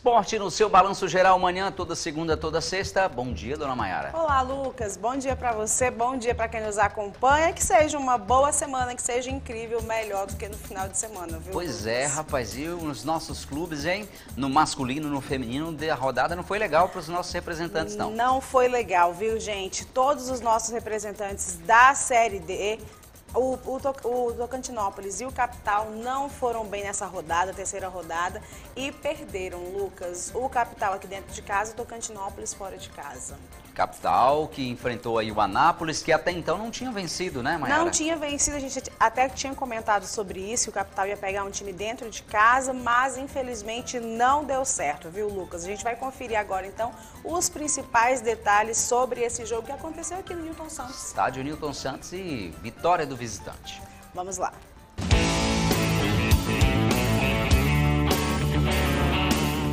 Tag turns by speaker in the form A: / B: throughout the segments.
A: Esporte no seu balanço geral amanhã, toda segunda, toda sexta. Bom dia, dona Mayara.
B: Olá, Lucas. Bom dia para você, bom dia para quem nos acompanha. Que seja uma boa semana, que seja incrível, melhor do que no final de semana, viu?
A: Pois
B: Lucas?
A: é, rapaz. E os nossos clubes, hein? No masculino, no feminino, a rodada não foi legal para os nossos representantes, não.
B: Não foi legal, viu, gente? Todos os nossos representantes da Série D, o Tocantinópolis e o Capital não foram bem nessa rodada, terceira rodada, e perderam, Lucas. O Capital aqui dentro de casa, o Tocantinópolis fora de casa.
A: Capital, que enfrentou aí o Anápolis, que até então não tinha vencido, né, Mayara?
B: Não tinha vencido, a gente até tinha comentado sobre isso, que o Capital ia pegar um time dentro de casa, mas infelizmente não deu certo, viu, Lucas? A gente vai conferir agora, então, os principais detalhes sobre esse jogo que aconteceu aqui no Newton Santos.
A: Estádio Newton Santos e vitória do visitante.
B: Vamos lá.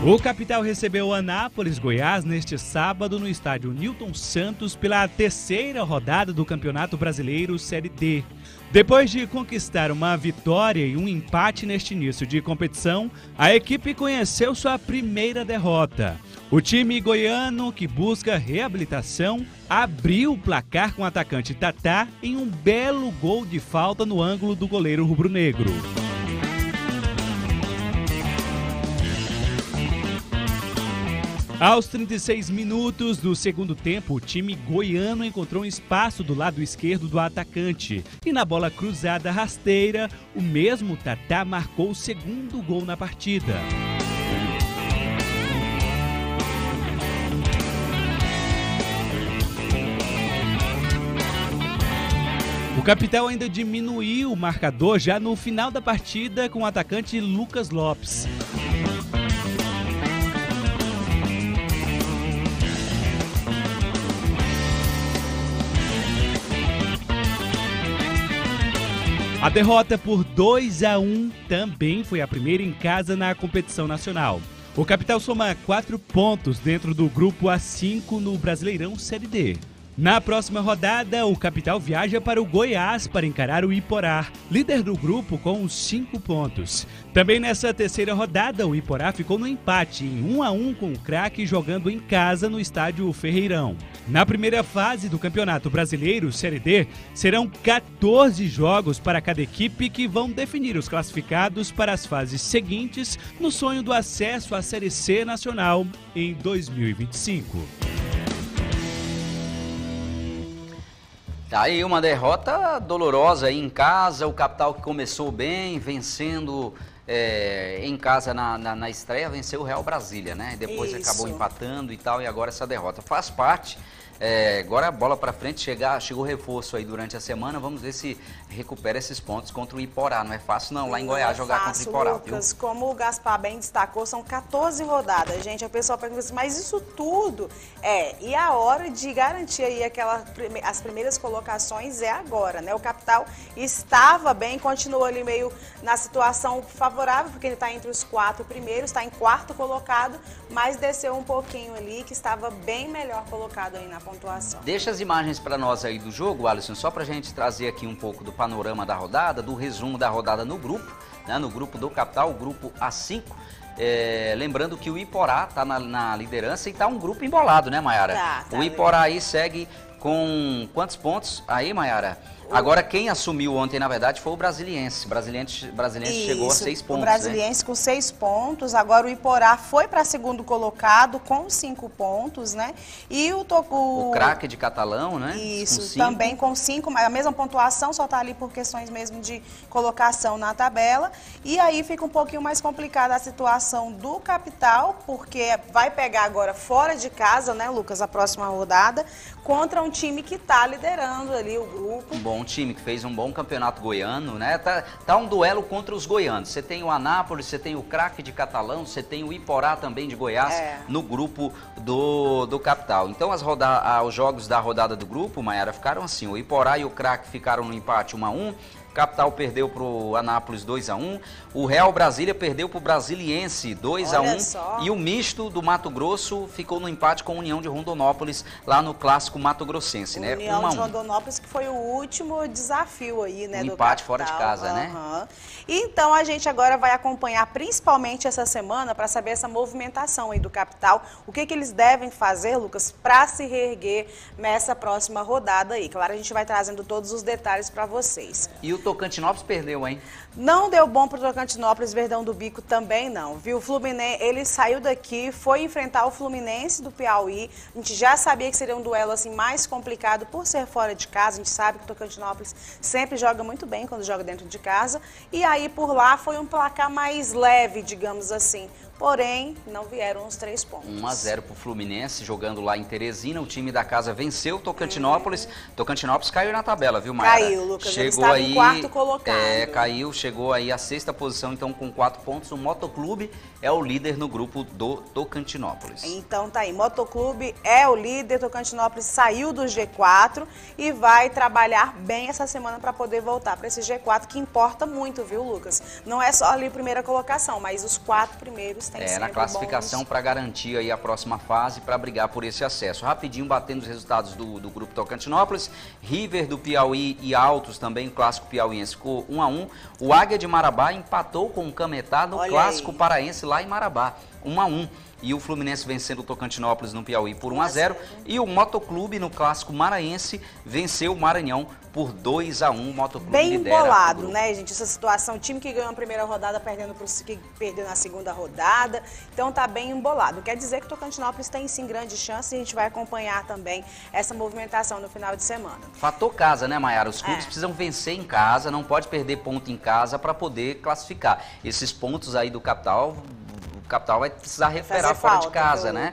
C: O Capital recebeu o Anápolis, Goiás, neste sábado no estádio Newton Santos pela terceira rodada do Campeonato Brasileiro Série D. Depois de conquistar uma vitória e um empate neste início de competição, a equipe conheceu sua primeira derrota. O time goiano, que busca reabilitação, abriu o placar com o atacante Tatá em um belo gol de falta no ângulo do goleiro rubro-negro. Aos 36 minutos do segundo tempo, o time goiano encontrou um espaço do lado esquerdo do atacante. E na bola cruzada rasteira, o mesmo Tatá marcou o segundo gol na partida. O Capital ainda diminuiu o marcador já no final da partida com o atacante Lucas Lopes. A derrota por 2-1 também foi a primeira em casa na competição nacional. O Capital soma 4 pontos dentro do grupo A5 no Brasileirão Série D. Na próxima rodada, o Capital viaja para o Goiás para encarar o Iporá, líder do grupo com os 5 pontos. Também nessa terceira rodada, o Iporá ficou no empate em 1-1 com o Craque jogando em casa no estádio Ferreirão. Na primeira fase do Campeonato Brasileiro Série D, serão 14 jogos para cada equipe que vão definir os classificados para as fases seguintes no sonho do acesso à Série C Nacional em 2025.
A: Tá aí uma derrota dolorosa aí em casa, o Capital que começou bem, vencendo em casa na estreia, venceu o Real Brasília, né? Depois
B: Isso.
A: acabou empatando e tal, e agora essa derrota. Faz parte, agora a bola pra frente, chegou reforço aí durante a semana, vamos ver se recupera esses pontos contra o Iporá. Não é fácil não, lá em Goiás jogar contra o Iporá,
B: Lucas,
A: viu?
B: como o Gaspar bem destacou, são 14 rodadas, gente. A pessoa pergunta assim, mas isso tudo e a hora de garantir aí as primeiras colocações é agora, né? O Capital estava bem, continua ali meio na situação favorável, porque ele está entre os 4 primeiros, está em 4º colocado, mas desceu um pouquinho ali, que estava bem melhor colocado aí na pontuação.
A: Deixa as imagens para nós aí do jogo, Alisson, só pra gente trazer aqui um pouco do panorama da rodada, do resumo da rodada no grupo, né, no grupo do Capital, o grupo A5. Lembrando que o Iporá está na liderança e está um grupo embolado, né, Mayara?
B: Tá,
A: o Iporá aí segue com quantos pontos aí, Mayara? Agora, quem assumiu ontem, na verdade, foi o Brasiliense. Brasiliense chegou a 6 pontos,
B: o Brasiliense, né? Com 6 pontos. Agora o Iporá foi para segundo colocado com 5 pontos, né? E o
A: Craque de Catalão, né?
B: Isso, também com 5, a mesma pontuação, só está ali por questões mesmo de colocação na tabela. E aí fica um pouquinho mais complicada a situação do Capital, porque vai pegar agora fora de casa, né, Lucas, a próxima rodada, contra um time que está liderando ali o grupo.
A: Um time que fez um bom campeonato goiano, né? Tá um duelo contra os goianos. Você tem o Anápolis, você tem o Craque de Catalão, você tem o Iporá também de Goiás no grupo do Capital. Então os jogos da rodada do grupo, Mayara, ficaram assim. O Iporá e o Craque ficaram no empate 1-1. Capital perdeu para o Anápolis 2-1. O Real Brasília perdeu para o Brasiliense 2-1. E o misto do Mato Grosso ficou no empate com a União de Rondonópolis lá no clássico Mato Grossense, né?
B: União de Rondonópolis, que foi o último desafio aí, né?
A: Do empate fora de casa, né?
B: Então a gente agora vai acompanhar principalmente essa semana para saber essa movimentação aí do Capital. O que eles devem fazer, Lucas, para se reerguer nessa próxima rodada aí. Claro, a gente vai trazendo todos os detalhes para vocês.
A: E o Tocantinópolis perdeu, hein?
B: Não deu bom para o Tocantinópolis, Verdão do Bico também não, viu? O Fluminense, ele saiu daqui, foi enfrentar o Fluminense do Piauí. A gente já sabia que seria um duelo assim mais complicado por ser fora de casa. A gente sabe que o Tocantinópolis sempre joga muito bem quando joga dentro de casa. E aí por lá foi um placar mais leve, digamos assim. Porém, não vieram os 3 pontos.
A: 1-0 para o Fluminense, jogando lá em Teresina. O time da casa venceu o Tocantinópolis. Tocantinópolis caiu na tabela, viu, Mayara?
B: Caiu, Lucas. Ele estava em quarto colocado.
A: Caiu, chegou aí à 6ª posição, então com 4 pontos. O Motoclube é o líder no grupo do Tocantinópolis.
B: Então tá aí, Motoclube é o líder, Tocantinópolis saiu do G4 e vai trabalhar bem essa semana para poder voltar para esse G4, que importa muito, viu, Lucas? Não é só ali a primeira colocação, mas os 4 primeiros tem sempre
A: na classificação para garantir aí a próxima fase, para brigar por esse acesso. Rapidinho, batendo os resultados do grupo Tocantinópolis, River do Piauí e Altos também, o clássico piauiense ficou 1-1. O Águia de Marabá empatou com o Cametá no clássico paraense lá em Marabá, 1-1. E o Fluminense vencendo o Tocantinópolis no Piauí por 1-0. E o Motoclube no clássico maranhense venceu o Maranhão por 2-1. O Motoclube
B: bem
A: lidera
B: embolado, né, gente? Essa situação, o time que ganhou a primeira rodada perdendo pro que perdeu na segunda rodada. Então tá bem embolado. Quer dizer que o Tocantinópolis tem sim grande chance e a gente vai acompanhar também essa movimentação no final de semana.
A: Fator casa, né, Mayara? Os clubes precisam vencer em casa, não pode perder ponto em casa para poder classificar. Esses pontos aí do Capital vai precisar recuperar fora de casa, né?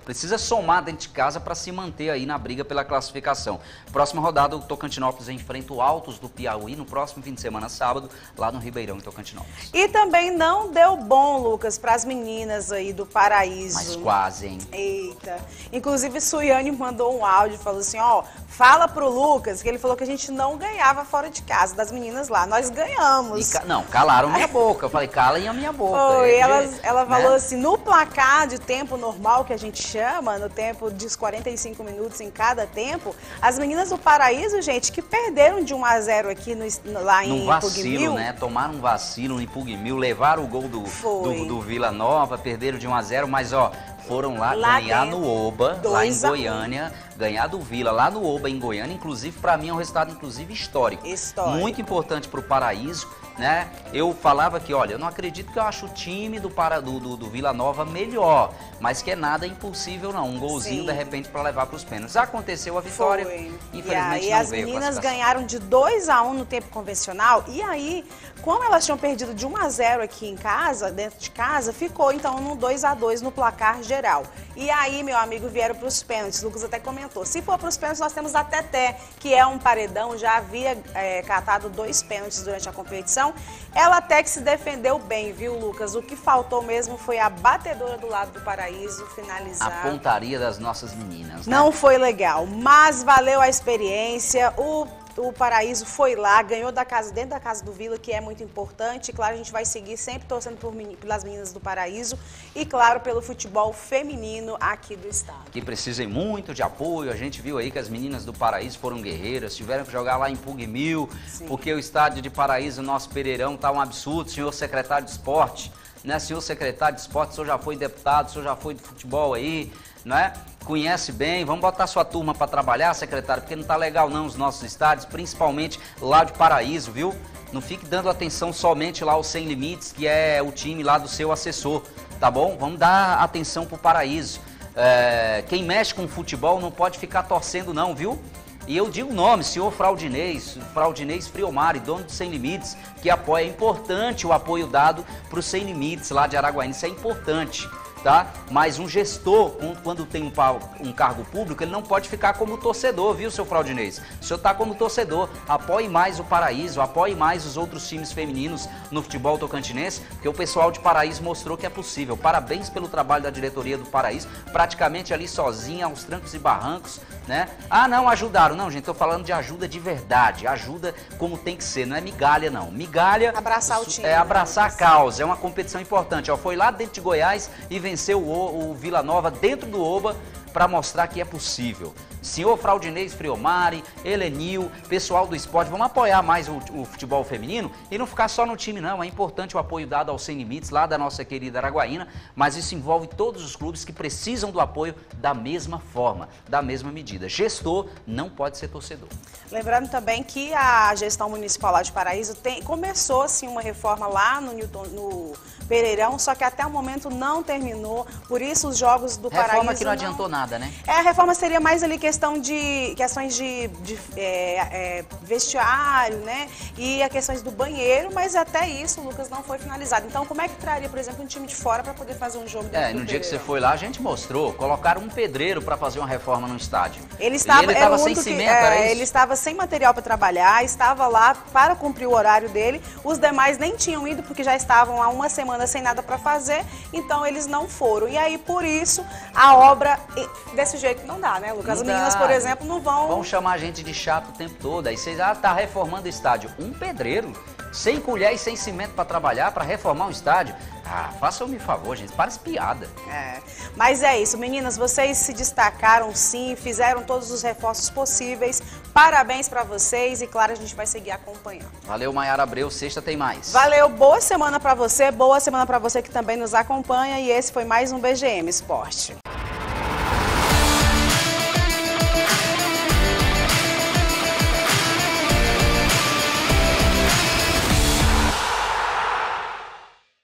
A: Precisa somar dentro de casa para se manter aí na briga pela classificação. Próxima rodada, o Tocantinópolis enfrenta o Altos do Piauí no próximo fim de semana, sábado, lá no Ribeirão, em Tocantinópolis.
B: E também não deu bom, Lucas, para as meninas aí do Paraíso.
A: Mas quase, hein?
B: Eita. Inclusive, Suiane mandou um áudio, falou assim, ó, fala pro Lucas, que ele falou que a gente não ganhava fora de casa, das meninas lá. Nós ganhamos.
A: Não, calaram minha boca. Eu falei, calem a minha boca.
B: Foi, ela falou assim, no placar de tempo normal, que a gente chama, no tempo de 45 minutos em cada tempo, as meninas do Paraíso, gente, que perderam de 1-0 aqui lá em
A: vacilo, né? Tomaram um vacilo em Pugmil, levaram o gol do Vila Nova, perderam de 1-0, mas ó, foram lá ganhar no Oba, lá em Goiânia, ganhar do Vila lá no Oba, em Goiânia. Inclusive, para mim é um resultado histórico. Muito importante para o Paraíso, né? Eu falava que, olha, eu não acredito que eu acho o time do Vila Nova melhor, mas que é nada impossível não. Um golzinho, de repente, para levar para os pênaltis. Aconteceu a vitória, infelizmente
B: e
A: não
B: as
A: veio
B: meninas ganharam de 2-1 no tempo convencional, e aí, como elas tinham perdido de 1-0 aqui em casa, dentro de casa, ficou então no 2-2 no placar geral. E aí, meu amigo, vieram para os pênaltis. O Lucas até comentou. Se for para os pênaltis, nós temos a Teté, que é um paredão, já havia catado 2 pênaltis durante a competição. Ela até que se defendeu bem, viu, Lucas? O que faltou mesmo foi a batedora do lado do Paraíso finalizar.
A: A pontaria das nossas meninas, né?
B: Não foi legal, mas valeu a experiência. O Paraíso foi lá, ganhou dentro da casa do Vila, que é muito importante. E, claro, a gente vai seguir sempre torcendo pelas meninas do Paraíso e, claro, pelo futebol feminino aqui do estado.
A: Que precisem muito de apoio. A gente viu aí que as meninas do Paraíso foram guerreiras, tiveram que jogar lá em Pugmil, porque o estádio de Paraíso, nosso Pereirão, tá um absurdo. Senhor secretário de esporte, né? Senhor secretário de esporte, o senhor já foi deputado, o senhor já foi de futebol aí, né? Conhece bem, vamos botar sua turma para trabalhar, secretário, porque não tá legal não os nossos estádios, principalmente lá de Paraíso, viu? Não fique dando atenção somente lá ao Sem Limites, que é o time lá do seu assessor, tá bom? Vamos dar atenção pro Paraíso. Quem mexe com futebol não pode ficar torcendo não, viu? E eu digo o nome, senhor Fraudinês Friomari, dono do Sem Limites, que apoia. É importante o apoio dado pro Sem Limites lá de Araguaína, isso é importante. tá? Mas um gestor, quando tem um cargo público, ele não pode ficar como torcedor, viu, seu Fraudinês? O senhor tá como torcedor, apoie mais o Paraíso, apoie mais os outros times femininos no futebol tocantinense, porque o pessoal de Paraíso mostrou que é possível. Parabéns pelo trabalho da diretoria do Paraíso, praticamente ali sozinha, aos trancos e barrancos, né? Ah, não, ajudaram. Não, gente, tô falando de ajuda de verdade, ajuda como tem que ser, não é migalha, não. Migalha...
B: Abraçar o time.
A: É abraçar a causa, é uma competição importante. Ó, foi lá dentro de Goiás e venceu o Vila Nova dentro do Oba para mostrar que é possível. Senhor Fraudinês Friomari, Helenil, pessoal do esporte, vamos apoiar mais o futebol feminino e não ficar só no time, não. É importante o apoio dado ao Sem Limites, lá da nossa querida Araguaína, mas isso envolve todos os clubes que precisam do apoio da mesma forma, da mesma medida. Gestor não pode ser torcedor.
B: Lembrando também que a gestão municipal lá de Paraíso começou assim uma reforma lá no Pereirão, só que até o momento não terminou, por isso os jogos do Paraíso...
A: Reforma que não adiantou nada, né?
B: A reforma seria mais ali questões de vestiário, né? E a questões do banheiro, mas até isso, Lucas, não foi finalizado. Então, como é que traria, por exemplo, um time de fora para poder fazer um jogo dentro do
A: no dia que você foi lá, a gente mostrou, colocaram um pedreiro para fazer uma reforma no estádio.
B: Ele estava
A: sem cimento, era isso?
B: Ele estava sem material para trabalhar, estava lá para cumprir o horário dele, os demais nem tinham ido porque já estavam há uma semana sem nada para fazer, então eles não foram. E aí, por isso, a obra, desse jeito não dá, né, Lucas? As meninas, por exemplo, não vão...
A: Vão chamar a gente de chato o tempo todo. Aí vocês, tá reformando o estádio. Um pedreiro, sem colher e sem cimento para trabalhar, para reformar um estádio. Ah, façam-me favor, gente, parece piada.
B: Mas é isso, meninas, vocês se destacaram sim, fizeram todos os reforços possíveis. Parabéns para vocês e, claro, a gente vai seguir acompanhando.
A: Valeu, Maiara Abreu, sexta tem mais.
B: Valeu, boa semana para você que também nos acompanha e esse foi mais um BGM Esporte.